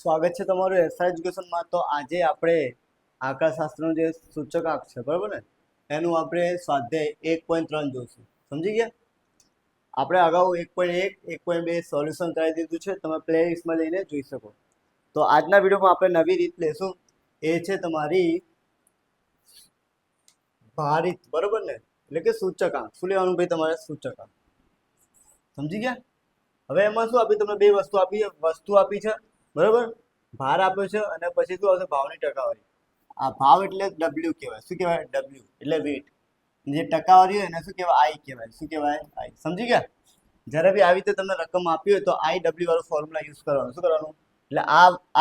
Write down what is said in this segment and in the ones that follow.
સ્વાગત છે તમારું એસઆર એજ્યુકેશનમાં। તો આજે આપણે આંકડાશાસ્ત્રનું જે સૂચકાંક છે બરાબર ને, એનું આપણે સ્વાધ્યાય 1.3 જોઈશું। સમજી ગયા? આપણે અગાઉ 1.1 1.2 સોલ્યુશન કરી દીધું છે, તમે પ્લેલિસ્ટમાં જઈને જોઈ શકો। તો આજના વિડીયોમાં આપણે નવી રીત લેશું, એ છે તમારી ભારિત, બરોબર ને, એટલે કે સૂચકાંક। શું લેવાનું ભાઈ? તમારે સૂચકાંક। સમજી ગયા? હવે એમાં શું આપ્યું? તમને બે વસ્તુ આપી છે બરોબર, ભાર આપ્યો છે અને પછી શું આવશે? ભાવની ટકાવારી। આ ભાવ એટલે ડબલ્યુ કહેવાય। શું કહેવાય? ડબલ્યુ એટલે વેટ। જે ટકાવારી હોય એને શું કહેવાય? આઈ કહેવાય। શું કહેવાય? આઈ। સમજી ગયા? જ્યારે બી આવી રીતે તમને રકમ આપી હોય તો આઈ ડબલ્યુ વાળો ફોર્મ્યુલા યુઝ કરવાનો। શું કરવાનું? એટલે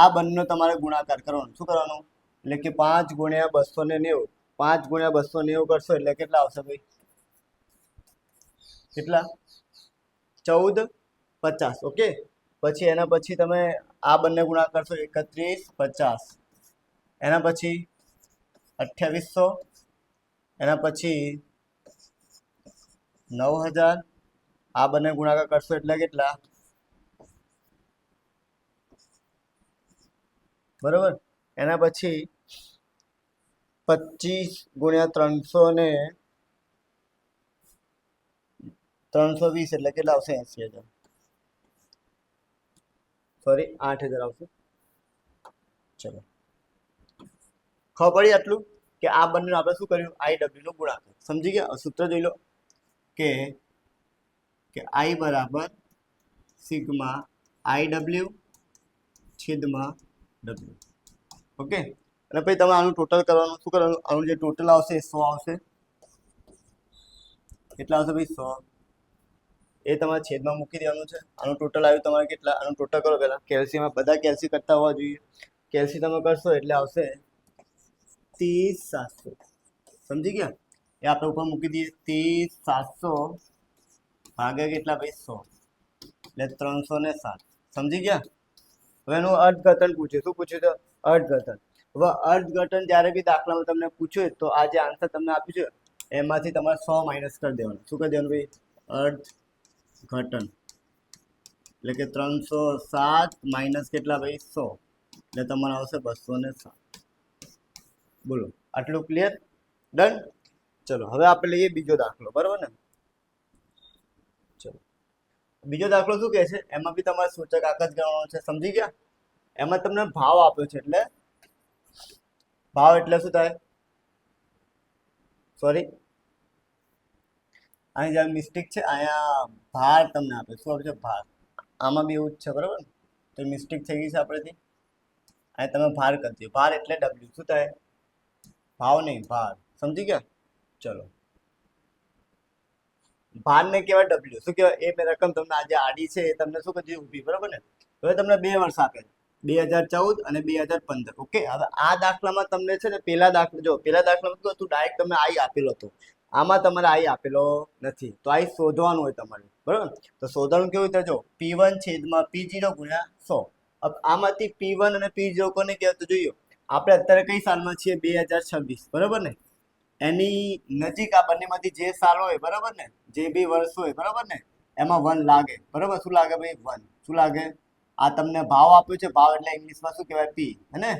આ બંનેનો તમારે ગુણાકાર કરવાનો। શું કરવાનું? એટલે કે 5 ગુણ્યા 290, 5 ગુણ્યા 290 કરશો એટલે કેટલા આવશે ભાઈ? કેટલા? 1450। ઓકે, પછી એના પછી તમે આ બંને ગુણાકાર કરશો 3150, એના પછી 2800, એના પછી 9000, આ બંને ગુણાકાર કરશો એટલે કેટલા? બરોબર, એના પછી 25 ગુણ્યા 320 એટલે કેટલા આવશે? 80000, સોરી 8000 આવશે। ચલો, ખબર પડી આટલું કે આ બંને આપણે શું કર્યું? આઈ ડબલ્યુ નો ગુણાકાર। સમજી ગયા? સૂત્ર જોઈ લો કે આઈ બરાબર સિગ્મા આઈ ડબલ્યુ છેદમાં ડબલ્યુ। ઓકે, અને પછી તમે આનું ટોટલ કરવાનું। શું કરવાનું? આનું જે ટોટલ આવશે એ 100 આવશે। કેટલા આવશે ભાઈ? 100। એ તમારે છેદમાં મૂકી દેવાનું છે। આનું ટોટલ આવ્યું તમારે કેટલા? આનું ટોટલ કરો પહેલા। કેલ્સીમાં બધા કેલ્સી કરતા હોવા જોઈએ। કેલ્સી તમે કરશો એટલે આવશે 30700। સમજી ગયા? એ આપણે ઉપર મૂકી દઈએ। 30700 ભાગ્યા કેટલા ભાઈ? 100 એટલે 307। સમજી ગયા? હવે એનું અર્થઘટન પૂછ્યું। શું પૂછ્યું છે? અર્થઘટન। હવે અર્થઘટન જ્યારે બી દાખલામાં તમને પૂછ્યું તો આ જે આન્સર તમને આપ્યું છે એમાંથી તમારે 100 માઇનસ કરી દેવાનું। શું કરી દેવાનું ભાઈ? અર્થઘટન એટલે કે 307 માઇનસ કેટલા ભાઈ? 100 એટલે તમારે આવશે 207। બોલો, આટલું ક્લિયર? ડન? ચલો, હવે આપણે લઈએ બીજો દાખલો, બરાબર ને? ચલો, બીજો દાખલો શું કહે છે? એમાં બી તમારે સૂચકાંક જ ગણવાનો છે। સમજી ગયા? એમાં તમને ભાવ આપ્યો છે, એટલે ભાવ એટલે શું થાય? સોરી, અહીં જ્યાં મિસ્ટેક છે, અહીંયા ભાર તમને આપે। શું આપે છે? ભાર। આમાં બી એવું જ છે, બરાબર ને? તો મિસ્ટેક થઈ ગઈ છે આપણેથી। અહીં તમે ભાર કરી દો। ભાર એટલે ડબલ્યુ। શું થાય? ભાવ નહીં, ભાર। સમજી ગયા? ચલો, ભાર ને કહેવાય ડબલ્યુ। શું કહેવાય? એ રકમ તમને આજે આડી છે એ તમને શું કરી ઊભી, બરાબર ને? હવે તમને 2 વર્ષ આપે, 2014 અને 2015। ઓકે, હવે આ દાખલામાં તમને છે ને પેલા દાખલામાં શું હતું? ડાયરેક્ટ તમને આઈ આપેલો હતો। આમાં તમારે આઈ આપેલો નથી, તો આઈ શોધવાનું હોય તમારે, બરાબર? તો શોધવાનું કેવું રીતે? જો P1 છેદમાં P0 ગુણ્યા 100। હવે આમાંથી P1 અને P0 કોને કહેવાય તો જોઈએ। આપણે અત્યારે કઈ સાલમાં છીએ? 2026, બરાબર ને? એની નજીક આ બંનેમાંથી જે સાલ હોય, બરાબર ને, જે બી વર્ષ હોય, બરાબર ને, એમાં 1 લાગે, બરાબર? શું લાગે ભાઈ? 1। શું લાગે? આ તમને ભાવ આપ્યો છે, ભાવ એટલે ઇંગ્લિશમાં શું કહેવાય? પી, હે ને?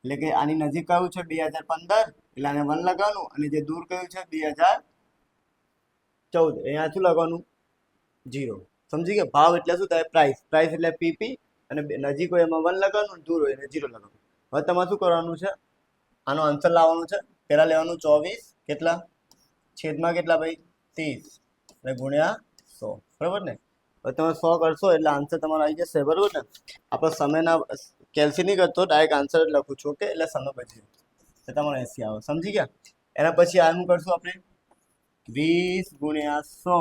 એટલે કે આની નજીક કયું છે? 2015, એટલે આને 1 લગાવવાનું, અને જે દૂર કયું છે? 2014, અહીંયા શું લગાવવાનું? 0। સમજી ગયા? ભાવ એટલે શું થાય? પ્રાઇસ। પ્રાઇસ એટલે પીપી, અને નજીક હોય એમાં 1 લગાવવાનું, દૂર હોય એને 0 લગાવવાનું। હવે તમારે શું કરવાનું છે? આનો આન્સર લાવવાનું છે। પહેલા લેવાનું 24 કેટલા છેદમાં કેટલા ભાઈ? 30 અને ગુણ્યા 100, બરાબર ને? હવે તમે 100 કરશો એટલે આન્સર તમારો આવી જશે, બરાબર ને? આપણે સમયના કેલ્સી નહીં કરતો, ડાયરેક્ટ આન્સર જ લખું છું। ઓકે, એટલે સમય બચી જાય, તમારો 80 આવે। સમજી ગયા? એના પછી આનું કરશું આપણે 20 ગુણ્યા 100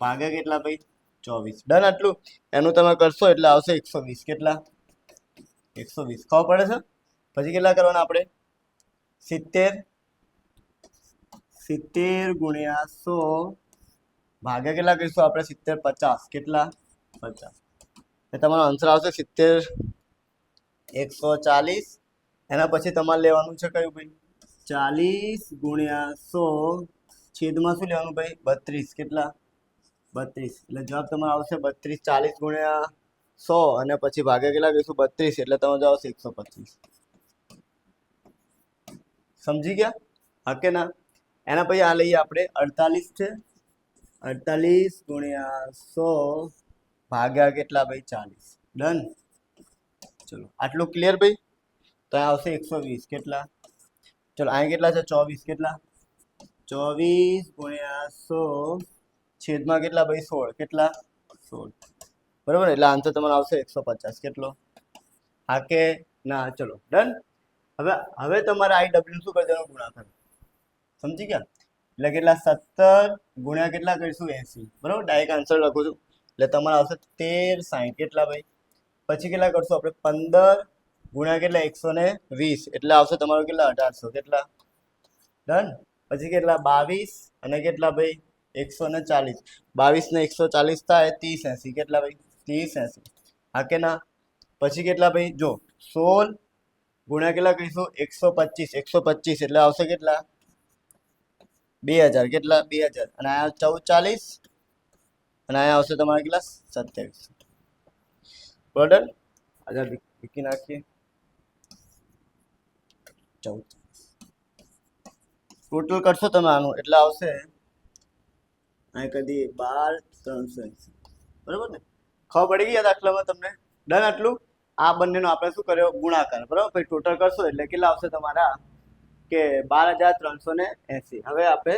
ભાગ્યા કેટલા ભાઈ? 24। ડન? આટલું એનું તમે કરશો એટલે આવશે 120। કેટલા? 120। ખબર પડે છે? પછી કેટલા કરવાના આપણે? 70 ગુણ્યા 100 ભાગ્યા કેટલા કરીશું આપણે? 70 50। કેટલા? 50। તમારો આન્સર આવશે 70 140। એના પછી તમારે લેવાનું છે કયું ભાઈ? 40 ગુણ્યા 100 છેદમાં શું લેવાનું ભાઈ? 32। કેટલા? 32। એટલે જવાબ તમારો આવશે 32। 40 ગુણ્યા 100 અને પછી ભાગ્યા કેટલા કરીશું 32 એટલે તમારો જવાબ આવશે 125. સમજી ગયા? હા કે ના? એના પછી આ લઈએ આપણે 48 છે. 48 ગુણ્યા 100 ભાગ્યા કેટલા ભાઈ 40. ડન. ચલો આટલું ક્લિયર ભાઈ? તો આ આવશે 120. કેટલા? ચલો અહીં કેટલા છે? 24. કેટલા? 24 ગુણ્યા 100 છેદમાં કેટલા ભાઈ 16. કેટલા? 16. બરોબર, એટલે આન્સર તમારો આવશે 150. કેટલો? હા કે ના? ચલો ડન. હવે તમારે આઈ ડબલ્યુ શું કરી દેવાનું? ગુણાકાર. સમજી ગયા? એટલે કેટલા? 17 ગુણ્યા કેટલા કરીશું? 80. બરોબર, ડાયરેક્ટ આન્સર લખું છું એટલે તમારે આવશે 1360. કેટલા ભાઈ? પછી કેટલા કરશું આપણે? 15 ગુણ્યા કેટલા? 120 એટલે આવશે તમારો કેટલા? 1800. કેટલા? ડન. પછી કેટલા? 22 અને કેટલા ભાઈ? 140. 22 ને 140 થાય 3080. કેટલા ભાઈ? 3080. હા કે ના? પછી કેટલા ભાઈ? જો 16 ગુણ્યા કેટલા કરીશું? 125. 125 એટલે આવશે કેટલા? 2000. કેટલા? 2000. અને આ 1440 અને આ આવશે તમારે કેટલા? 27. બરોબર, આજા વિકી નાખીએ. 14 ટોટલ કરશો તમે આનું એટલે આવશે અહીં કદી 12380. બરોબર ને? ખબર પડી ગઈ આ દાખલામાં તમને? ડન. આટલું આ બંનેનો આપણે શું કર્યો? ગુણાકાર. બરોબર, પછી ટોટલ કરશો એટલે કેટલા આવશે તમારા? કે 12380. હવે આપણે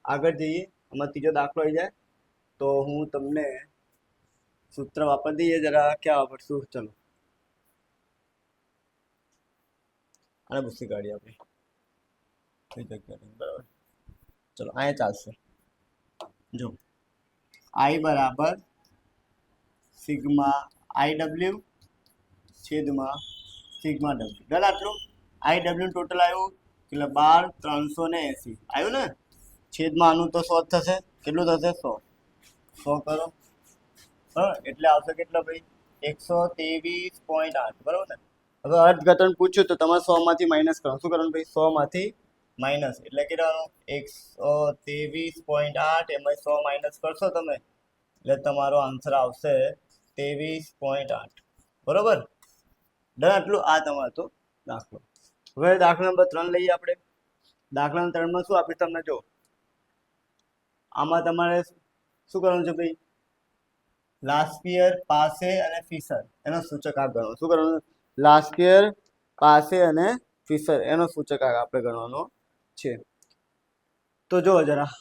આગળ જઈએ. આમાં ત્રીજો દાખલો આવી જાય તો હું તમને સૂત્ર વાપરી દઈએ જરા. ક્યાં વાપરશું? ચલો આને ભૂસી કાઢીએ આપણે. બરાબર, ચલો અહીંયા ચાલશે. જો આઈ બરાબર સિગ્મા આઈ ડબલ્યુ છેદમાં સિગ્મા ડબલ્યુ. ડન. આટલું આઈ ડબલ્યુ ટોટલ આવ્યું એટલે 12380 આવ્યું ને? છેદમાં આનું તો 100 થશે. કેટલું થશે? 100. 100 કરો. બરાબર, એટલે આવશે કેટલા ભાઈ? 123.8. બરાબર ને? હવે અર્થઘટન પૂછ્યું તો તમારે 100 માંથી માઇનસ કરો. શું કરવાનું ભાઈ? 100 માંથી માઇનસ એટલે કેટલાનું? 123.8. એમાં 100 માઇનસ કરશો તમે એટલે તમારો આન્સર આવશે 23.8. બરોબર, ડન. આટલું આ તમારો તો દાખલો. હવે દાખલા નંબર 3 લઈએ આપણે. દાખલા નંબર 3 માં શું આપ્યું તમને? જો આમાં તમારે શું કરવાનું છે ભાઈ? લાસ્પિયર, પાસે અને ફિશર એનો સૂચકાંક ગણવાનો. શું કરવાનું? લાસ્પિયર, પાસે અને ફિશર એનો સૂચકાંક આપણે ગણવાનો છે. તો જો જરા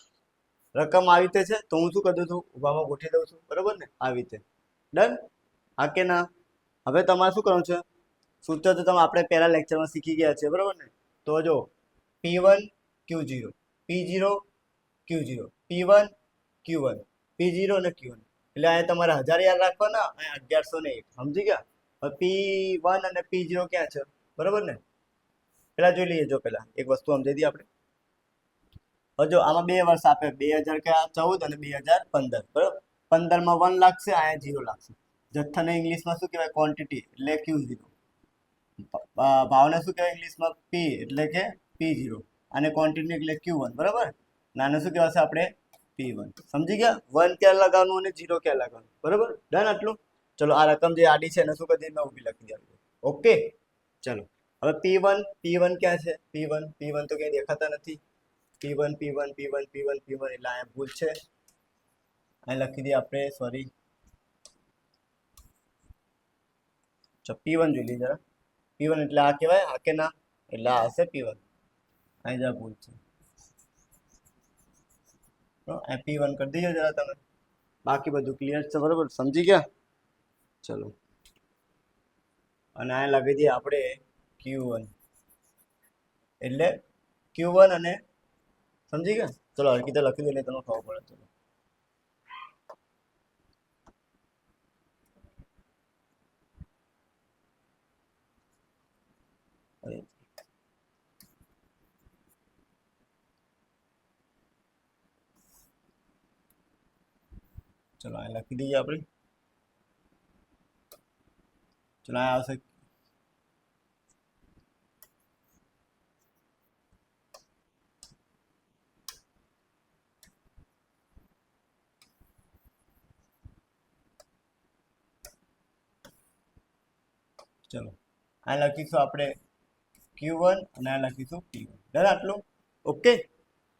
રકમ આવી રીતે છે તો હું શું કરી દઉં છું? ઉભામાં ગોઠવી દઉં છું. બરોબર ને? આવી રીતે. ડન. હા કે ના? હવે તમારે શું કરવાનું છે? સૂત્ર તો તમે આપણે પહેલા લેક્ચરમાં શીખી ગયા છે. બરોબર ને? તો જો P1 Q0 P0 Q0 P1 Q1 P0 અને Q1 એટલે અહીંયા તમારે 1000 યાદ રાખવાના. અહીંયા 1101. સમજી ગયા? હવે P1 અને P0 ક્યાં છે? બરોબર ને? પેલા જોઈ લઈએ. જો પેલા એક વસ્તુ સમજી દઈએ આપણે. જો આમાં 2 વર્ષ આપે 2014 અને 2015. બરોબર, 15 માં 1 લાગશે, અહીંયા 0 લાગશે. જથ્થાને ઇંગ્લિશમાં શું કહેવાય? ક્વોન્ટિટી એટલે Q0. ભાવને શું કહેવાય ઇંગ્લિશમાં? P એટલે કે P0 અને ક્વોન્ટિટી એટલે Q1. બરોબર, નાને શું કહેવાશે આપણે? P1. સમજી ગયા? 1 ક્યાં લગાવવાનું અને 0 ક્યાં લગાવવાનું? બરોબર, ડન. આટલું. ચલો આ રકમ જે આડી છે એને શું કરી દઈએ? મેં ઊભી લખી દીધી. ઓકે, ચલો હવે P1 ક્યાં છે? P1 તો ક્યાંય દેખાતા નથી. P1 એટલે અહીંયા ભૂલ છે. અહીં લખી દઈએ આપણે. સોરી, P1 જોઈ લઈએ જરા. P1 એટલે આ કહેવાય? આ કે ના? એટલે આ હશે P1. અહીં જરા ભૂલ છે. P1 કરી દીજો જરા તમે. બાકી બધું ક્લિયર છે. બરોબર, સમજી ગયા? ચલો અને આ લખી દઈએ આપણે Q1 એટલે Q1 અને સમજી ગયા? ચલો હરકી તો લખી દો એટલે તમને ખબર પડે. ચલો ચલો આ લખી દઈએ આપણે. ચલો આ આવશે ચલો આ લખીશું આપણે Q1 અને આ લખીશું P1. ડન આટલું? ઓકે.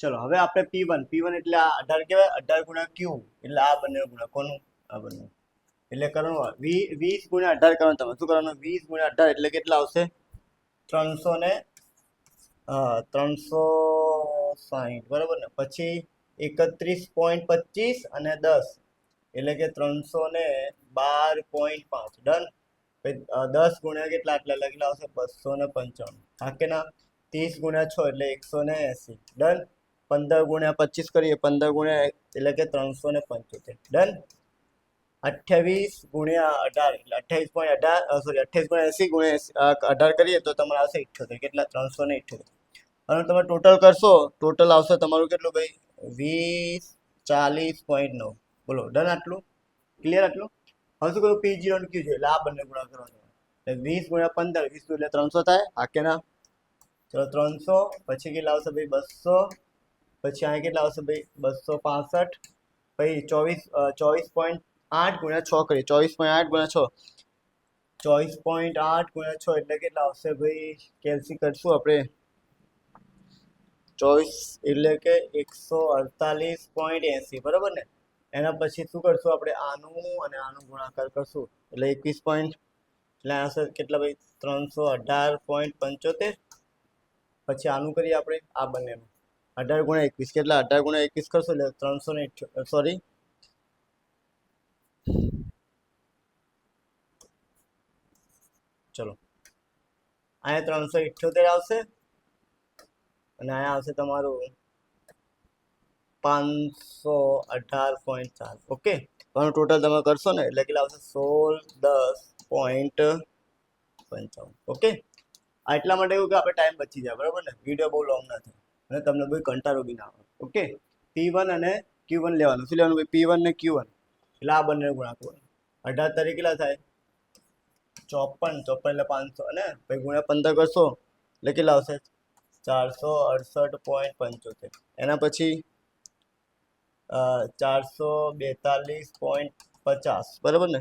ચલો હવે આપણે P1 એટલે આ 18 કહેવાય, 18 ગુણ્યા Q એટલે આ બંને ગુણ્યા કોનું? આ બંને. એટલે કરવાનું 20 ગુણ્યા 18 કરવાનું. તમે શું કરવાનું? 20 ગુણ્યા 18 એટલે કેટલા આવશે? 360 બરાબર ને. પછી 31.25 અને 10 એટલે કે 312.5. ડન. 10 ગુણ્યા કેટલા? એટલે લખેલા આવશે 295. હા કે ના? 30 ગુણ્યા 6 એટલે 180. ડન. 15 ગુણ્યા 25 કરીએ, 15 ગુણ્યા એટલે કે 375. ડન. 28 ગુણ્યા 18 એટલે 28.18 સોરી 28 ગુણ્યા 80 ગુણ્યા 18 કરીએ તો તમારે આવશે 78. કેટલા? 378. અને તમે ટોટલ કરશો, ટોટલ આવશે તમારું કેટલું ભાઈ? 2040.9. બોલો. ડન આટલું? ક્લિયર આટલું? હવે શું કરું? P0 અને Q0 એટલે આ બંને ગુણા કરવાના. એટલે 20 ગુણ્યા 15 20 એટલે 300 થાય. હા કે ના? ચલો 300. પછી કેટલા આવશે ભાઈ? 200. પછી અહીંયા કેટલા આવશે ભાઈ? 265. પછી 24.8 ગુણ્યા 6 કરીએ. 24.8 ગુણ્યા 6 24.8 ગુણ્યા 6 એટલે કેટલા આવશે ભાઈ? કેલ્સી કરશું આપણે. 24 એટલે કે 148.80 બરાબર ને. એના પછી શું કરશું આપણે? આનું અને આનું ગુણાકાર કરશું એટલે 21 એટલે આવશે કેટલા ભાઈ? 318.75. પછી આનું કરીએ આપણે આ બંનેનું 18 ગુણ્યા 21 કેટલા? 18 ગુણ્યા 21 કરશો એટલે 300 સોરી ચલો અહીંયા 378 આવશે અને અહીંયા આવશે તમારું 518.4. ઓકે. આનું ટોટલ તમે કરશો ને એટલે કેટલા આવશે? 1610.55. ઓકે. એટલા માટે એવું કે આપણે ટાઈમ બચી જાય બરાબર ને. વિડીયો બહુ લોંગ ના થાય અને તમને બહુ કંટાળો બી ના આવે. ઓકે. P1 અને Q1 લેવાનું. શું લેવાનું ભાઈ? P1 ને Q1 એટલે આ બંને ગુણાકાર 18 તારીખ કેટલા થાય? 54 એટલે 500 અને પછી ગુણ્યા 15 કરશો એટલે કેટલા આવશે? 468.75. એના પછી 442.50 બરાબર ને.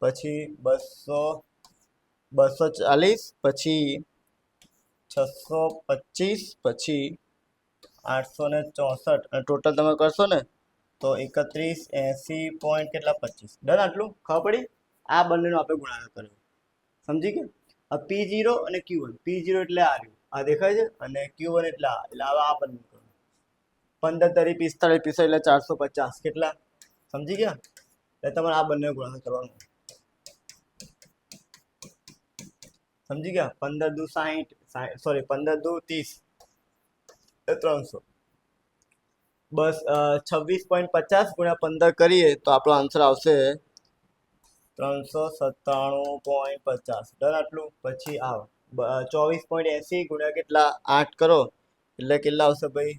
પછી 240 પછી 625 પછી 864 અને ટોટલ તમે કરશો ને તો 3180 પોઈન્ટ કેટલા? 25. ડન આટલું? ખબર પડી? આ બંનેનો આપણે ગુણાકાર કર્યો. સમજી ગયા? આ P0 અને Q1. P0 એટલે આ રહ્યું, આ દેખાય છે, અને Q1 એટલે આ બંને 15 તારીખ 45 એટલે 450 કેટલા? સમજી ગયા? એટલે તમારે આ બંને ગુણાકાર કરવાનો. સમજી ગયા? 15 દુ 60 સોરી 15 દુ 30 300. બસ 26.50 ગુણ્યા 15 કરીએ તો આપણો આન્સર આવશે 397.50. ડન આટલું? પછી આવો 24.80 ગુણ્યા કેટલા? 8 કરો એટલે કેટલા આવશે ભાઈ?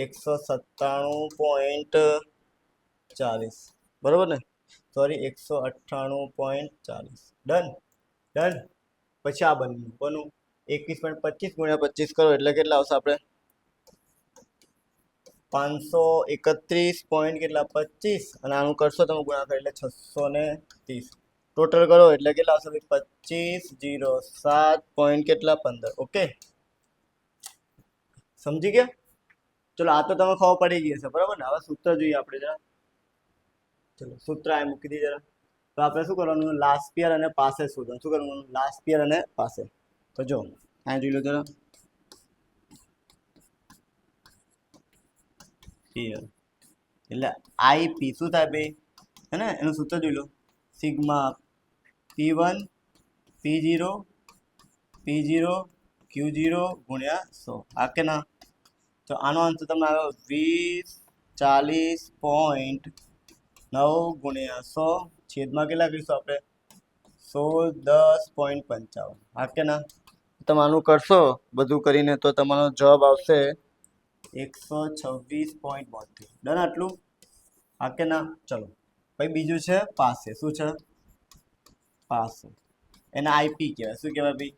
197.40 બરોબર ને. સોરી 198.40. ડન. ડન. પછી આ બંને કોનું? 21.25 ગુણ્યા 25 કરો એટલે કેટલા આવશે? આપણે 531 પોઈન્ટ કેટલા? 25 અને આનું કરશો તમે ગુણાકાર એટલે 630. ટોટલ કરો એટલે કેટલા આવશે? 2507 પોઈન્ટ કેટલા? 15. ઓકે. સમજી ગયા? ચલો આ તો તમે ખબર પડી ગઈ હશે બરાબર ને. હવે સૂત્ર જોઈએ આપણે જરા. ચલો સૂત્ર આ મૂકી દઈએ જરા. તો આપણે શું કરવાનું? લાસ્ટ પિયર અને પાસે શોધવાનું. શું કરવાનું? લાસ્ટ પિયર અને પાસે. તો જો આ જોઈ લો જરા. પિયર એટલે IP શું થાય ભાઈ? હે ને? એનું સૂત્ર જોઈ લો. Sigma P1 P0 P0 Q0 ગુણ્યા 100. આ કે ના? તો આનો આન્સર તમને આવ્યો 2040.9 ગુણ્યા 100 છેદમાં કેટલા કરીશું આપણે? 1610.55. હા કે ના? તમે આનું કરશો બધું કરીને તો તમારો જવાબ આવશે 126.72. ડન આટલું? હા કે ના? ચલો ભાઈ બીજું છે પાસે. શું છે? પાસે. એને IP કહેવાય. શું કહેવાય ભાઈ?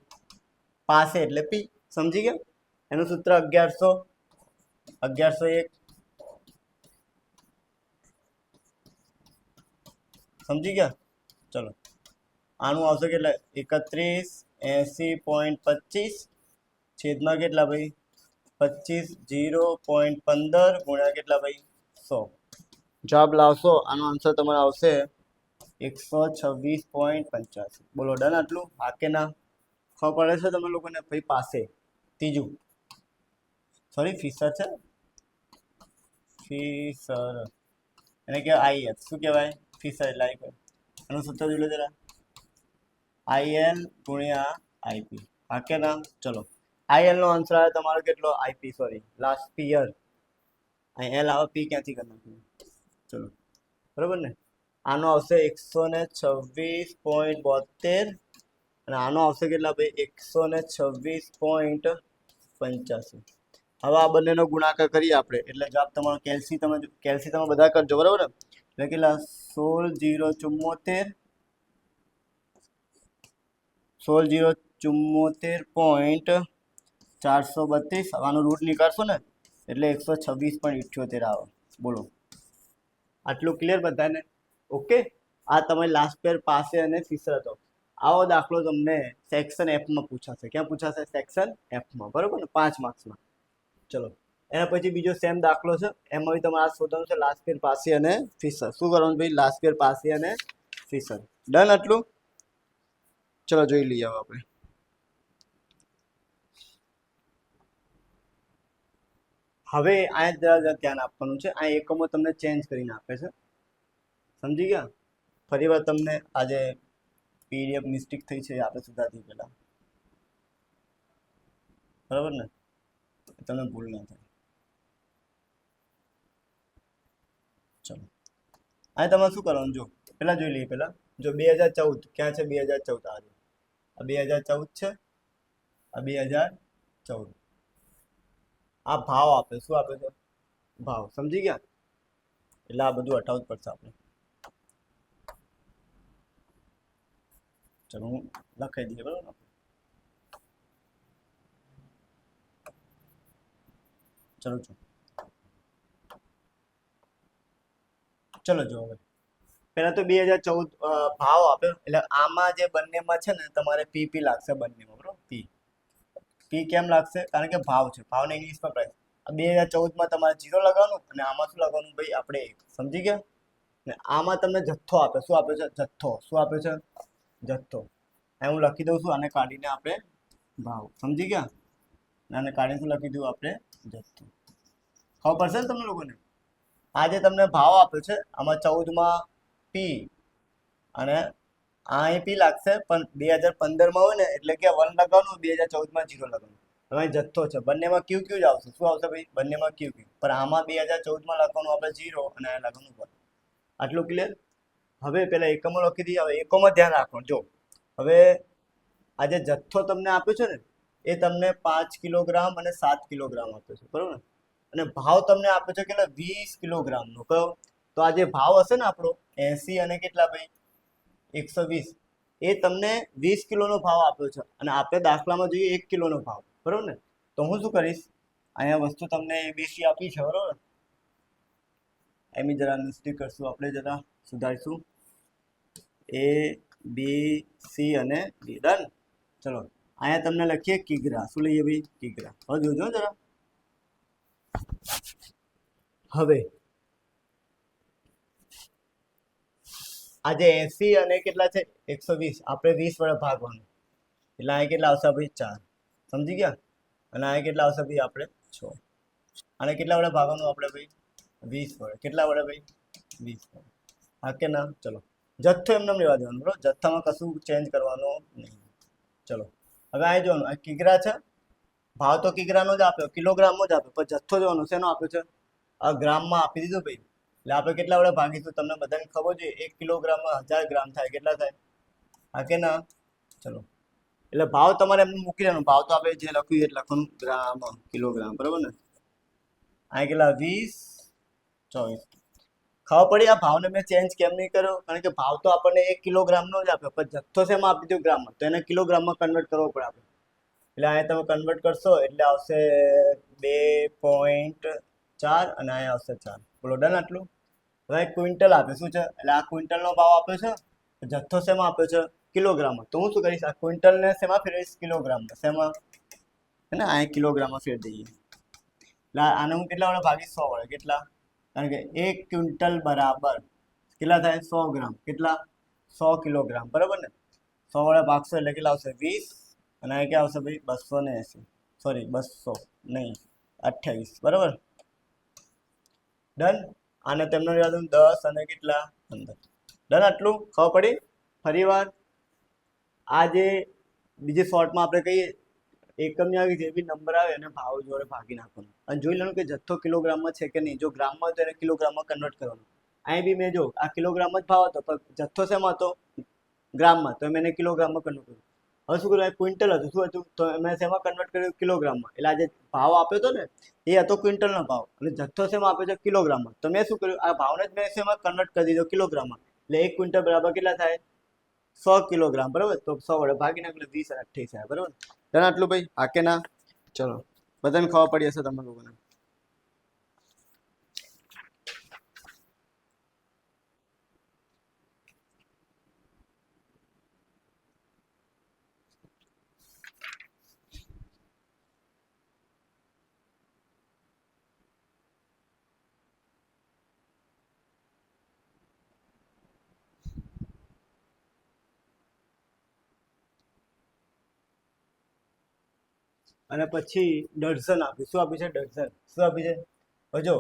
પાસે એટલે P. સમજી ગયા? એનું સૂત્ર 1101. સમજી ગયા? ચલો આનું આવશે કેટલા 3180.25 છેદમાં કેટલા ભાઈ 25 0.15 ગુણ્યા કેટલા ભાઈ 100 જવાબ લાવશો આનો આન્સર તમારો આવશે 126.85 બોલો ડન આટલું હા કે ના ખબર પડે છે તમે લોકોને ભાઈ પાસે ત્રીજું સોરી ફિશર છે ફિશર એને કહેવાય આઈએફ શું કહેવાય ફિશર એટલે આઈ એનું સૂત્ર જોઈ લો જરા આઈએલ ગુણ્યા આઈપી હા કે ના ચલો આઈએલ નો આન્સર આવે તમારો કેટલો આઈપી સોરી લાસ્ટ પિયર અહીં એલ આવે પી ક્યાંથી કરી નાખ્યું ચલો બરોબર ને આનો આવશે 126.72 અને આનો આવશે કેટલા ભાઈ 126.85 હવે આ બંનેનો ગુણાકાર કરીએ આપણે એટલે જવાબ તમારો કેલ્સી તમે બધા કરજો બરાબર ને એટલે કેટલા 16,074.432 આનો રૂટ નીકાળશો ને એટલે 126.78 આવે બોલો આટલું ક્લિયર બધાને ઓકે આ તમે લાસ્ટ પેર પાસે અને ફિશર હતો આવો દાખલો તમને સેક્શન એફમાં પૂછાશે ક્યાં પૂછાશે સેક્શન એફમાં બરોબર ને 5 માર્ક્સમાં ચલો એના પછી બીજો સેમ દાખલો છે એમાં બી તમારે શોધવાનું છે લાસ્ટ પેર પાસે અને ફિશર શું કરવાનું ભાઈ લાસ્ટ પેર પાસે અને ફિશર ડન આટલું ચલો જોઈ લઈએ હવે આપણે હવે આ જરા ધ્યાન આપવાનું છે આ એકમો તમને ચેન્જ કરીને આપે છે સમજી ગયા ફરી વાર તમને આજે પીડીએફ મિસ્ટેક થઈ છે આપણે સુધારતી પહેલા બરાબર ને તમને ભૂલ ના થાય ચલો આ તમારે શું કરવાનું જો પેલા જોઈ લઈએ પેલા જો 2014 ક્યાં છે 2014 આજે આ 2014 છે આ 2014 આ ભાવ આપે શું આપે છે ભાવ સમજી ગયા એટલે આ બધું હટાવવું પડશે આપણે ચલો હું લખાઈ દઈએ બરાબર ચલો ચલો જો હવે પહેલા તો 2014 ભાવ આપ્યો એટલે આમાં જે બંનેમાં છે ને તમારે પીપી લાગશે બંનેમાં બરોબર પી કેમ લાગશે કારણ કે ભાવ છે ભાવને ઇંગ્લિશમાં પ્રાઇસ આ 2014માં તમારે 0 લગાવવાનું અને આમાં શું લગાવવાનું ભાઈ આપણે સમજી ગયા ને આમાં તમને જથ્થો આપે શું આપે છે જથ્થો શું આપે છે જથ્થો હું લખી દઉં છું આને કાઢીને આપણે ભાવ સમજી ગયા આને કાઢીને શું લખી દઉં આપણે જથ્થો ખબર પડશે ને તમને લોકોને આ જે તમને ભાવ આપ્યો છે આમાં 14માં પી અને અહીં પી લાગશે પણ 2015માં હોય ને એટલે કે 1 લગાવવાનું 2014માં 0 લગાવવાનું હવે જથ્થો છે બંનેમાં ક્યુ ક્યુ જ આવશે શું આવશે ભાઈ બંનેમાં ક્યુ ક્યુ પણ આમાં 2014માં લખવાનું આપણે 0 અને આ લખવાનું 1 આટલું ક્લિયર હવે પેલા એકમો લખી દઈએ હવે એકમમાં ધ્યાન રાખવાનું જો હવે આ જે જથ્થો તમને આપ્યો છે ને એ તમને 5 કિલોગ્રામ અને 7 કિલોગ્રામ આપ્યો છે બરોબર ને અને ભાવ તમને આપ્યો છે કેટલા 20 કિલોગ્રામનો કયો તો આ જે ભાવ હશે ને આપણો 80 અને કેટલા ભાઈ 120 એ તમને 20 કિલોનો ભાવ આપ્યો છે અને આપણે દાખલામાં જોઈએ 1 કિલોનો ભાવ બરોબર ને તો હું શું કરીશ અહીંયા વસ્તુ તમને એબીસી આપી છે બરોબર એમી જરા મિસ્ટેક કરશું આપણે જરા સુધારીશું એ બી સી અને ડી ડન ચલો અહીંયા તમને લખીએ કિગ્રા શું લઈએ ભાઈ કિગ્રા હવે જોજો જરા હવે આજે 80 અને કેટલા છે 120 આપણે 20 વડે ભાગવાનું એટલે અહીંયા કેટલા આવશે ભાઈ 4 સમજી ગયા અને અહીંયા કેટલા આવશે ભાઈ આપણે 6 અને કેટલા વડે ભાગવાનું આપણે ભાઈ 20 વડે કેટલા વડે ભાઈ 20 વડે હા કે ના ચલો જથ્થો એમને લેવા દેવાનો બરોબર જથ્થામાં કશું ચેન્જ કરવાનો નહીં ચલો હવે આ જોવાનું આ કિગ્રા છે ભાવ તો કિગ્રાનો જ આપ્યો કિલોગ્રામમાં જ આપ્યો પણ જથ્થો જોવાનો શેનો આપ્યો છે આ ગ્રામમાં આપી દીધું ભાઈ એટલે આપણે કેટલા વડે ભાગીશું તમને બધાને ખબર છે 1 કિલોગ્રામમાં 1000 ગ્રામ થાય કેટલા થાય હા કે ના ચલો એટલે ભાવ તમારે એમને મૂકી દેવાનો ભાવ તો આપણે જે લખ્યું એટલે લખવાનું ગ્રામ કિલોગ્રામ બરાબર ને આ કેટલા 20 24 ખબર પડી આ ભાવને મેં ચેન્જ કેમ નહીં કર્યો કારણ કે ભાવ તો આપણને 1 કિલોગ્રામનો જ આપ્યો પણ જથ્થો શેમાં આપી દીધો ગ્રામમાં તો એને કિલોગ્રામમાં કન્વર્ટ કરવો પડે આપણે એટલે અહીંયા તમે કન્વર્ટ કરશો એટલે આવશે 2.4 અને અહીંયા આવશે 4 બોલો ડન આટલું હવે ક્વિન્ટલ આપે શું છે એટલે આ ક્વિન્ટલનો ભાવ આપ્યો છે જથ્થો શેમાં આપ્યો છે કિલોગ્રામમાં. તો હું શું કરીશ, આ ક્વિન્ટલને શેમાં ફેરવીશ, કિલોગ્રામમાં. શેમાં, હે ને, આ કિલોગ્રામમાં ફેર દઈએ. એટલે આને હું કેટલા વડે ભાગીશ, 100 વડે. કેટલા, કારણ કે 1 ક્વિન્ટલ બરાબર કેટલા થાય, 100 ગ્રામ. કેટલા, 100 કિલોગ્રામ, બરાબર ને. 100 વડે ભાગશો એટલે કેટલા આવશે, 20. અને આ ક્યાં આવશે ભાઈ, 280. સોરી 200 નહીં, 28, બરાબર. ડન. આને તેમનો યાદ 10 અને કેટલા 15. ડન. આટલું ખબર પડી. ફરી વાર આ જે બીજી શોર્ટમાં આપણે કહીએ એકમની આવી જે બી નંબર આવે અને ભાવ જોડે ભાગી નાખવાનો અને જોઈ લેવાનું કે જથ્થો કિલોગ્રામમાં છે કે નહીં. જો ગ્રામમાં હોય તો એને કિલોગ્રામમાં કન્વર્ટ કરવાનું. અહીં બી મેં જો આ કિલોગ્રામમાં જ ભાવ હતો પણ જથ્થો શેમાં હતો, ગ્રામમાં, તો મેં એને કિલોગ્રામમાં કન્વર્ટ કર્યું. હવે શું કર્યું, ક્વિન્ટલ હતું, શું હતું, તો મેં શેમાં કન્વર્ટ કર્યું, કિલોગ્રામમાં. એટલે આ જે ભાવ આપ્યો હતો ને એ હતો ક્વિન્ટલનો ભાવ અને જથ્થો શેમાં આપ્યો છે, કિલોગ્રામમાં. તો મેં શું કર્યું, આ ભાવને જ મેં શેમાં કન્વર્ટ કરી દીધો, કિલોગ્રામમાં. એટલે 1 ક્વિન્ટલ બરાબર કેટલા થાય, 100 કિલોગ્રામ, બરાબર. તો 100 વડે ભાગી નાખો એટલે 20 અને 28 થાય, બરાબર. ડન. આટલું ભાઈ, હા કે ના. ચલો, બધાને ખબર પડી હશે તમે લોકોને. અને પછી ડઝન આપ્યું. શું આપ્યું છે, ડઝન. શું આપ્યું છે, હવે જો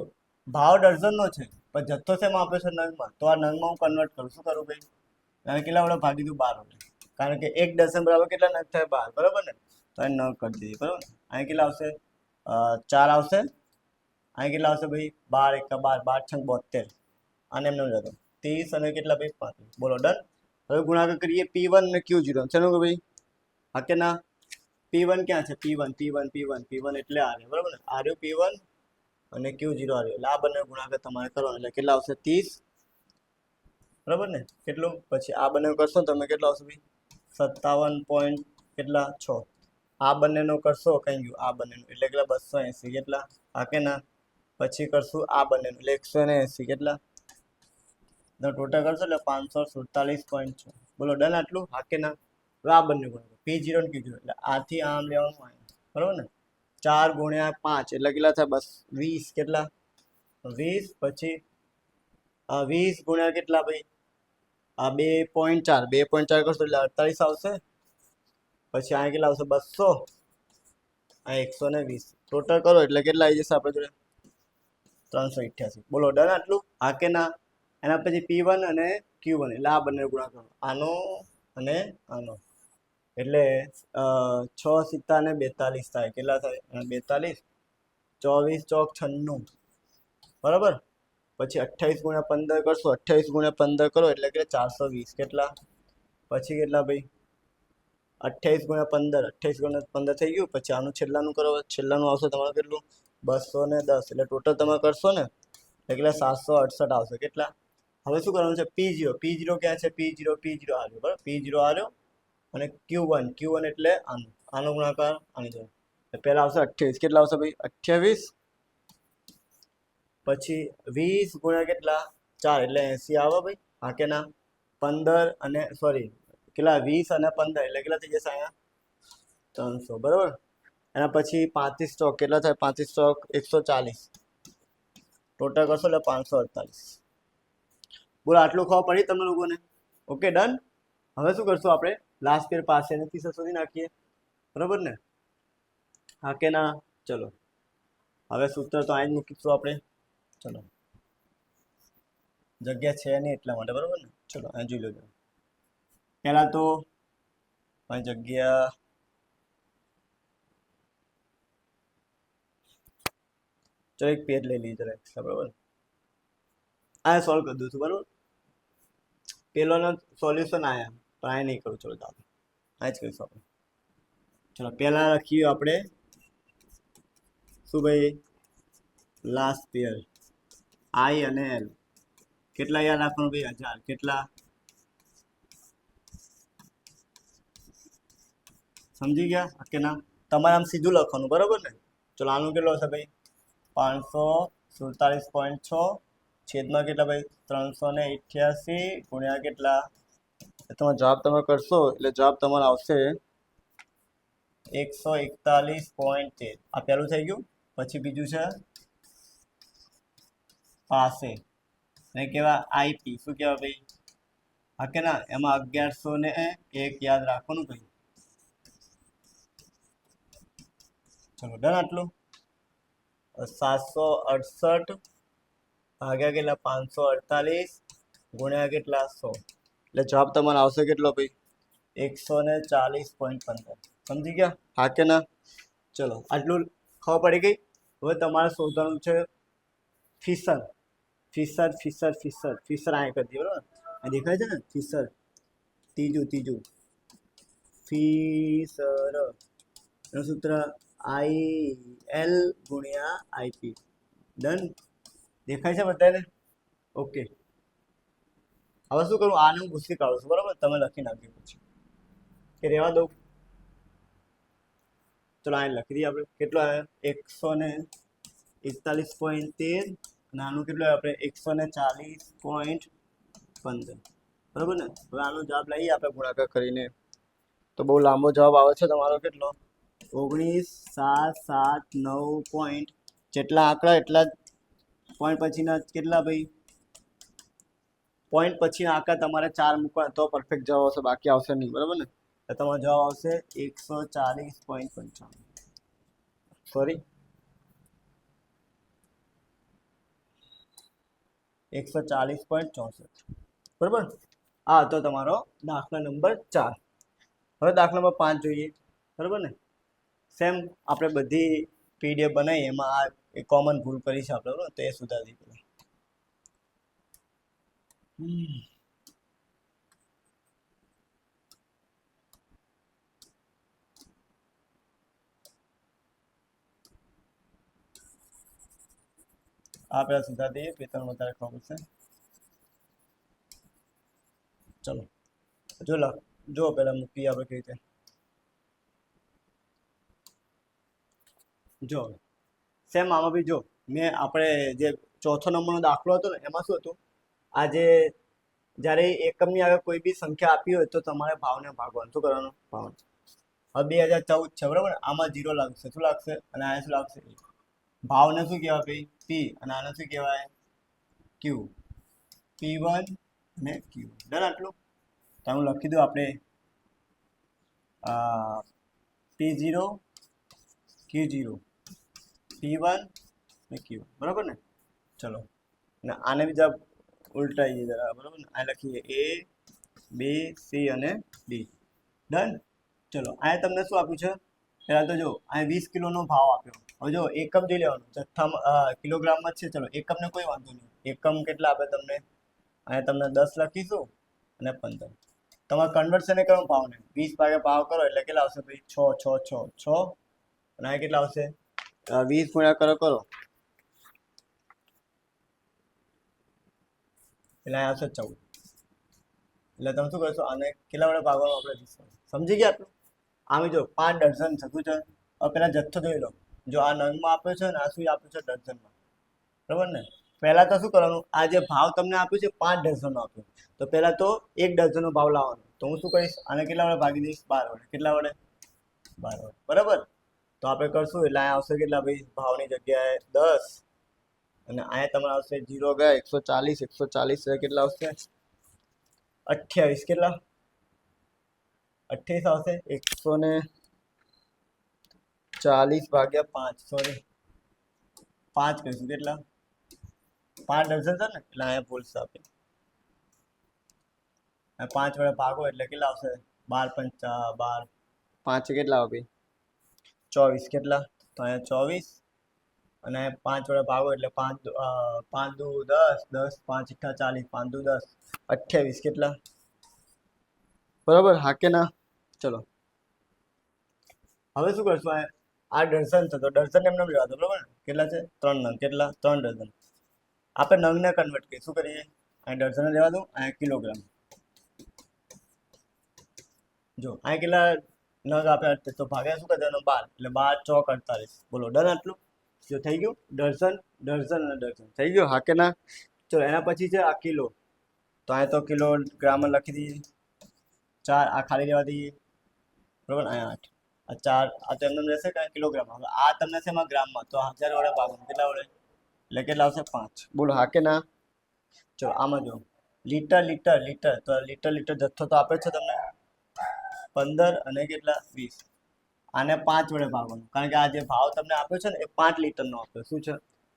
ભાવ ડઝનનો છે પણ જથ્થો શેમાં આપ્યો છે, નંગમાં. તો આ નંગમાં હું કન્વર્ટ કરું. શું કરું ભાઈ, કારણ કેટલા વડે ભાગી દઉં, 12 વડે. કારણ કે 1 ડઝન બરાબર કેટલા નંગ થાય, 12, બરાબર ને. તો અહીં નંગ કરી દીધી, બરાબર. અહીં કેટલા આવશે, 4 આવશે. અહીં કેટલા આવશે ભાઈ, 12 × 12, 12 × 6 = 72. આને એમને જતો 30 અને કેટલા ભાઈ, 35. બોલો. ડન. હવે ગુણાકાર કરીએ P1 અને Q0. ચલો કે ભાઈ, હા કે ના. P1 ક્યાં છે, P1 એટલે આ રહ્યું, બરાબર ને. આ રહ્યું P1 અને Q0 આ રહ્યું. એટલે આ બંને ગુણાકાર તમારે કરવાનો. એટલે કેટલા આવશે, 30, બરાબર ને. કેટલું, પછી આ બંને કરશો તમે કેટલા આવશે ભાઈ, 57 કેટલા 6. આ બંનેનો કરશો કઈ ગયું, આ બંનેનો એટલે કેટલા, 280. કેટલા, હા કે ના. પછી કરશું આ બંનેનો એટલે 180. કેટલા, ટોટલ કરશો એટલે 547.6. બોલો. ડન. આટલું, હા કે ના. હવે આ બંને ગુણાકાર P0 અને Q0 એટલે આથી આમ લેવાનું, બરાબર ને. 4 × 5 એટલે કેટલા થાય, 20. કેટલા, 20. પછી 20 ગુણ્યા કેટલા ભાઈ, આ 2.4 કરશો એટલે 48 આવશે. પછી આ કેટલા આવશે, 200. આ 120. ટોટલ કરો એટલે કેટલા આવી જશે આપણે જોડે, 388. બોલો. ડન. આટલું, હા કે ના. એના પછી P1 અને Q1 એટલે આ બંને ગુણાકાર, આનો અને આનો. એટલે 6 × 7 = 42 થાય. કેટલા થાય, 42. 24 × 4 = 96, બરાબર. પછી 28 × 15 કરશો, 28 × 15 કરો એટલે કે 420. કેટલા, પછી કેટલા ભાઈ, 28 × 15, 28 × 15 થઈ ગયું. પછી આનું છેલ્લાનું કરો, છેલ્લાનું આવશે તમારે કેટલું, 210. એટલે ટોટલ તમે કરશો ને એટલે કેટલા, 768 આવશે. કેટલા, હવે શું કરવાનું છે, P0 ક્યાં છે, P0 આવ્યો, બરાબર. P0 આવ્યો અને Q1 એટલે આનો ગુણાકાર આની જોડે. પહેલા આવશે 28. કેટલા આવશે ભાઈ, 28. પછી 20 × કેટલા, 4 એટલે 80 આવે ભાઈ, હા કે ના. 15 અને સોરી કેટલા, 20 અને 15 એટલે કેટલા થઈ જશે અહીંયા, 300, બરાબર. એના પછી 35 ચોક કેટલા થાય, 35 ચોક 140. ટોટલ કરશો એટલે 548. બોલો. આટલું ખબર પડી તમને લોકોને. ઓકે. ડન. હવે શું કરશું આપણે, લાસ્ટ યર પાસે નથી શોધી નાખીએ, બરાબર ને, હા કે ના. ચલો, હવે સૂત્ર તો અહીં જ મૂકીશું આપણે. ચલો, જગ્યા છે નહીં એટલા માટે, બરાબર ને. ચલો અહીં જોઈ લેજો. પહેલા તો અહીં જગ્યા, ચલો એક પેજ લઈ લઈએ જરા એક્સ્ટ્રા, બરાબર. આ સોલ્વ કરી દઉં છું, બરાબર. પેલોનો સોલ્યુશન આયા પણ આ નહીં કરું. ચલો ચાલો આ જ કરીશું આપણે. ચલો પહેલા લખીએ આપણે શું ભાઈ, લાસ્ટ પેયર I અને L. કેટલા યાદ રાખવાનું ભાઈ, 1000. કેટલા, સમજી ગયા કે ના. તમારે આમ સીધું લખવાનું, બરાબર ને. ચલો આનું કેટલો હશે ભાઈ, 547.6 છેદમાં કેટલા ભાઈ, 388 ગુણ્યા કેટલા, તમારો જવાબ તમે કરશો એટલે જવાબ તમારો આવશે 141.13. આ પહેલું થઈ ગયું. પછી બીજું છે પાસે ને કેવા આઈપી. શું કહેવાય ભાઈ? હા કે ના? એમાં 1101 યાદ રાખવાનું ભાઈ. ચલો ડન આટલું. 768 ભાગ્યા કેટલા? 548 ગુણ્યા કેટલા? 100. એટલે જવાબ તમારો આવશે કેટલો ભાઈ? 140.15. સમજી ગયા? હા કે ના? ચલો આટલું ખબર પડી ગઈ. હવે તમારે શોધવાનું છે Fisher. Fisher Fisher Fisher Fisher આ કરી દઈએ બરાબર. આ દેખાય છે ને ફિશર? ત્રીજું ફિશર એનું સૂત્ર IL ગુણ્યા IP. ડન. દેખાય છે બધાને? ઓકે. હવે શું કરું? આને હું ભૂસી કાઢું છું બરાબર. તમે લખી નાખજો પછી કે રહેવા દઉં. ચલો આ લખી દઈએ આપણે. કેટલો આવ્યો? 141.13. અને આનું કેટલું આપણે? 140.15. બરાબર ને? હવે આનો જવાબ લઈએ આપણે ગુણાકાર કરીને. તો બહુ લાંબો જવાબ આવે છે તમારો. કેટલો? 19,779. જેટલા આંકડા એટલા પોઈન્ટ પછીના કેટલા ભાઈ? પોઈન્ટ પછીના આંકડા તમારે 4 મૂકવા તો પરફેક્ટ જવાબ આવશે, બાકી આવશે નહીં. બરાબર ને? તો તમારો જવાબ આવશે 140.55. સોરી 140.64. બરાબર. આ તો તમારો દાખલા નંબર 4. હવે દાખલા નંબર 5 જોઈએ. બરાબર ને? સેમ આપણે બધી PDF બનાવી એમાં આ એક કોમન ભૂલ કરી છે આપણે, બરાબર? તો એ સુધારી દઈએ. આ પેલા સુધારી દઈએ. પેટર્ન વધારે ખબર છે. ચલો જો પેલા મૂકીએ આપણે કઈ રીતે. જો સેમ આમાં બી જો મેં આપણે જે ચોથો નંબરનો દાખલો હતો ને એમાં શું હતું? આજે જ્યારે એકમની આગળ કોઈ બી સંખ્યા આપી હોય તો તમારે ભાવને ભાગવાનું. શું કરવાનું? ભાવ. હવે 2014 છે બરાબર. આમાં 0 લાગશે. શું લાગશે? અને આ શું લાગશે? ભાવને શું કહેવાય ભાઈ? P. અને આને શું કહેવાય? Q. P1 અને Q. ડન આટલું. તો હું લખી દઉં આપણે P0 Q0 P1 અને Q. બરાબર ને? ચલો અને આને બીજા ઉલટાઈએ જરા. બરાબર ને? આ લખીએ A B C અને D. ડન. ચલો આ તમને શું આપ્યું છે? પહેલા તો જો આ 20 કિલોનો ભાવ આપ્યો. હવે જો એકમ જોઈ લેવાનું. જથ્થામાં કિલોગ્રામમાં છે. ચલો એકમને કોઈ વાંધો નહીં. એકમ કેટલા આપે તમને? અહીંયા તમને 10 લખીશું અને 15. તમારે કન્વર્શન કરો ભાવને. 20 ભાગ્યા ભાવ કરો એટલે કેટલા આવશે ભાઈ? 6 6 6 6. અને આ કેટલા આવશે? 20 ગુણ્યા કરો એટલે આ આવશે 14. એટલે તમે શું કરશો? આને કેટલા વડે ભાગવાનું? આપણે 20. સમજી ગયા આટલું? આમ જો 5 ડઝન થતું છે. હવે પેલા જથ્થો જોઈ લો. જો આ નંગમાં આપ્યો છે ને આ શું આપ્યું છે? ડઝનમાં. બરાબર ને? પહેલા તો શું કરવાનું? આ જે ભાવ તમને આપ્યું છે 5 ડઝનનો આપ્યો. તો પહેલા તો 1 ડઝનનો ભાવ લાવવાનો. તો હું શું કરીશ? આને કેટલા વડે ભાગી દઈશ? 12 વડે. કેટલા વડે? 12 વડે. બરાબર. તો આપણે કરશું એટલે આ આવશે કેટલા ભાઈ? ભાવની જગ્યાએ 10 અને અહીંયા તમારે આવશે 0 ગયા 140 કેટલા આવશે? 28. કેટલા? 28 આવશે. 140 ભાગ્યા 5. સોરી 5 કહીશું. કેટલા? 5 ડઝન છે ને એટલે અહીંયા બોલશે આપણે 5 વડે ભાગો એટલે કેટલા આવશે? 12 5 12. 5 કેટલા આવે? 24. કેટલા? તો અહીંયા 24 અને 5 વડે ભાગો એટલે 5 5 દુ 10 10 5 ઈઠા 40 5 દુ 10 28. કેટલા? બરાબર. હા કે ના? ચલો હવે શું કરશું? આ ડઝન છે તો ડઝન એમને લેવા દો. બરાબર. કેટલા છે? 3 નંગ. કેટલા? 3 ડઝન. આપણે નંગને કન્વર્ટ કરીએ. શું કરીએ? આ ડઝન લેવા દો. આ કિલોગ્રામ. જો આ કેટલા નંગ આપ્યા તો ભાગ્યા શું કરી દેવાનું? 12. એટલે 12 ચોક 48. બોલો ડન આટલું. જો થઈ ગયું? ડઝન ડઝન અને ડઝન થઈ ગયું. હા કે ના? ચલો એના પછી છે આ કિલો. તો આ તો કિલોગ્રામ લખી દઈએ. 4 આ ખાલી રહેવા દઈએ, બરાબર. અહીંયા 8 આ 4 આ તો એમને રહેશે કે કિલોગ્રામમાં. હવે આ તમને છે એમાં ગ્રામમાં, તો 1000 વડે ભાગવાનું કેટલા વડે, એટલે કેટલા આવશે 5. બોલો હા કે ના. ચલો આમાં જો લીટર લીટર લીટર, તો લીટર લીટર જથ્થો તો આપે છે તમને 15 અને કેટલા 20. આને 5 વડે ભાગવાનું, કારણ કે આ જે ભાવ તમને આપ્યો છે ને એ 5 લીટરનો આપ્યો. શું છે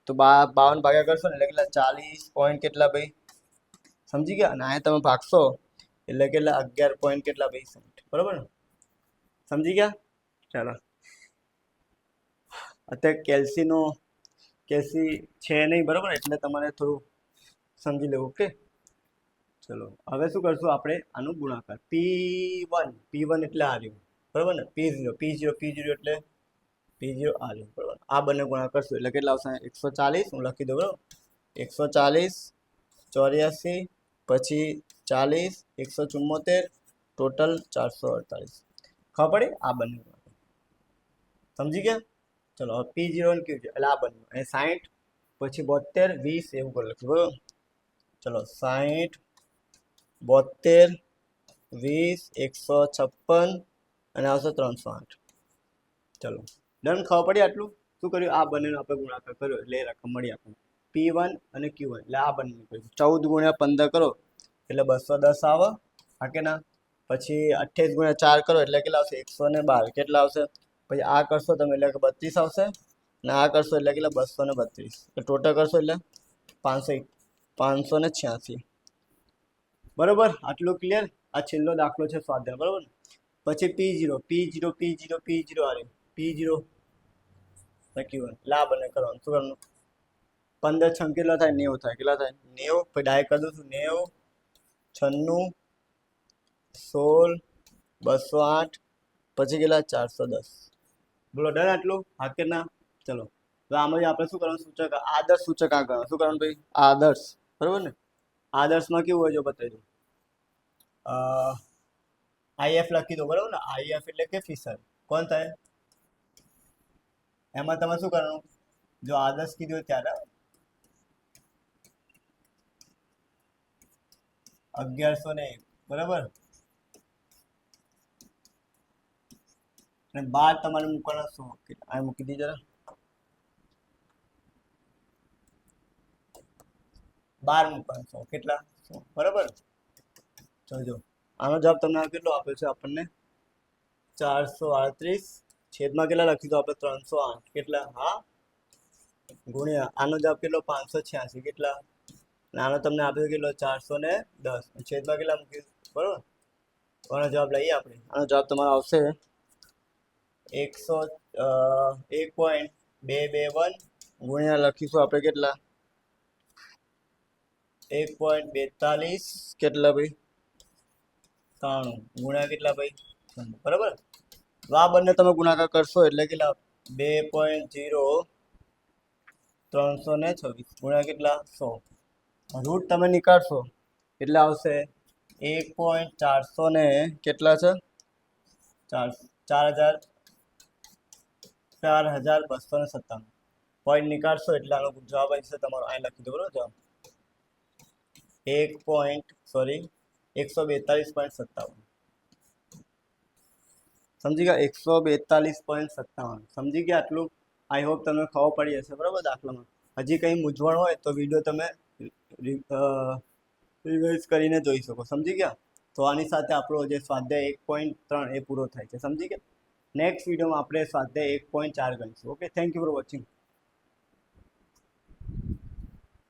તો 52 ભાગ્યા કરશો ને એટલે કેટલા 40 પોઈન્ટ કેટલા ભાઈ, સમજી ગયા. અને અહીંયા તમે ભાગશો એટલે કેટલા 11 પોઈન્ટ કેટલા ભાઈ 60, બરાબર ને, સમજી ગયા. ચાલો અત્યારે કેલ્સી છે નહીં, બરાબર, એટલે તમારે થોડું સમજી લેવું. ઓકે ચલો હવે શું કરશું આપણે, આનું ગુણાકાર. P1 એટલે આ રહ્યું, બરાબર ને. P0 એટલે P0 આ રહ્યું, બરાબર. આ બંને ગુણાકાર કરશું એટલે કેટલા આવશે 140. હું લખી દઉં, બરાબર. 140 84 પછી 40 174 ટોટલ 448. ખબર પડી આ બંને ગુણાકાર, સમજી ગયા. ચલો હવે P0 અને Q0 એટલે આ બંને, અને 60 પછી 72 20 એવું કરી લખ્યું, બરાબર. ચલો 60 72 20 156 અને આવશે 308. ચલો ડન. ખબર પડી આટલું. શું કર્યું, આ બંનેનો આપણે ગુણાકાર કર્યો એટલે એ રકમ મળી આપણને P1 અને Q1, એટલે આ બંને કર્યું. 14 ગુણ્યા 15 કરો એટલે 210 આવે, હા કે ના. પછી 28 ગુણ્યા 4 કરો એટલે કેટલા આવશે 112. કેટલા આવશે પછી આ કરશો તમે એટલે કે 32 આવશે, અને આ કરશો એટલે કેટલા 232. એટલે ટોટલ કરશો એટલે 586, બરાબર. આટલું ક્લિયર. આ છેલ્લો દાખલો છે સ્વાધ્યાય, બરાબર. પછી P0 આવે P0 Q1, એટલે આ બંને કરવાનું. શું કરવાનું 15 6 કેટલા થાય 90 થાય, કેટલા થાય 90. પછી ડાયરેક્ટ કરી દઉં છું 90 96 16 208 પછી કેટલા 410. બોલો ડન આટલું, હા કે ના. ચલો તો આમાં આપણે શું કરવાનું, સૂચક આદર્શ સૂચક આ કરવાનું. શું કરવાનું ભાઈ, આદર્શ, બરાબર ને. આદર્શમાં કેવું હોય જો બતાવી દઉં. IF લખી દો, બરાબર ને. IF એટલે કે ફિશર કોણ થાય. એમાં તમે શું કરવાનું, જો આદર્શ કીધું હોય ત્યારે 1101, બરાબર. અને 12 તમારે મૂકવાના 100. આ મૂકી દીધો જરા 12 મૂકવાના 100 કેટલા 100, બરાબર. જો આનો જવાબ તમને કેટલો આપ્યો છે આપણને 438 છેદમાં કેટલા લખી દો આપણે 308. કેટલા હા ગુણ્યા આનો જવાબ કેટલો 586. કેટલા, આનો તમને આપ્યો કેટલો 410 છેદમાં કેટલા મૂકી, બરાબર. આનો જવાબ લઈએ આપણે. આનો જવાબ તમારો આવશે 1.221 ગુણ્યા લખીશું આપણે કેટલા 1.42 કેટલા ભાઈ 93 ગુણ્યા કેટલા ભાઈ, બરાબર. તો આ બંને તમે ગુણાકાર કરશો એટલે કેટલા 2.0326 ગુણ્યા કેટલા 100. રૂટ તમે નીકાળશો એટલે આવશે 1.400 ને કેટલા છે 4297. પોઈન્ટ નીકાળશો એટલે આનો જવાબ આવશે તમારો અહીં લખી દો, બરાબર. જવાબ 142.57. સમજી ગયા 142.57. સમજી ગયા આટલું. આઈ હોપ તમને ખબર પડી હશે, બરાબર. દાખલામાં હજી કંઈ મૂંઝવણ હોય તો વિડીયો તમે રિવાઇઝ કરીને જોઈ શકો. સમજી ગયા. તો આની સાથે આપણો જે સ્વાધ્યાય 1.3 એ પૂરો થાય છે. સમજી ગયા. નેક્સ્ટ વિડીયોમાં આપણે સ્વાધ્યાય 1.4 ગણીશું. Okay, thank you for watching.